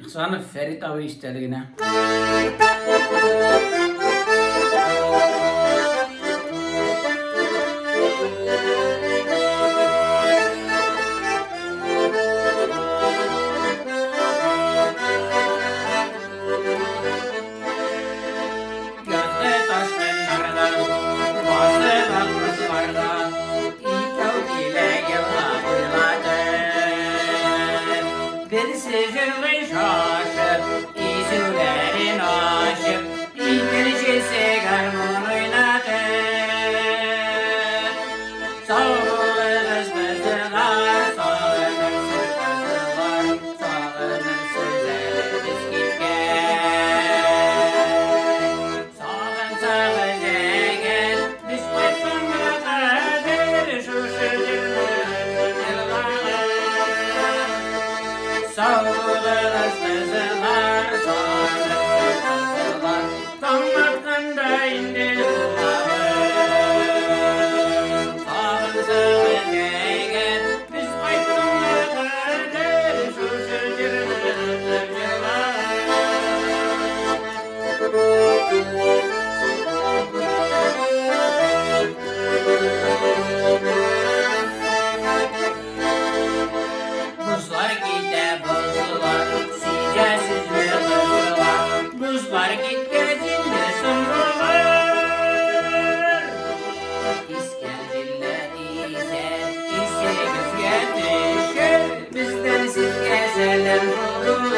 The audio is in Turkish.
İhsanov Ferit abi istedigine. Gözde taşkınlardan, bazı bakmışlardan, İtau ile yılla uyladır. Bir sicilli şaşıp, İzülerin aşıp, İngilizcesi garmon oynadır. Sağlırsız kızlar, sağlırsız kızlar, sağlırsız elbis gitken. Sağın sağız eğer, düşmek sonradır, şu sağlırsız kızlar, sağlırsız kızlar, tam hakkında indir sağın sağız eğer, düşmek sonradır, şu Buzlar gide buzlar, sicesiz bir kızlar. Buzlar git gözünde sımrılar. İskendiller ise gözge düşür. Bizden siz gezeler bulur.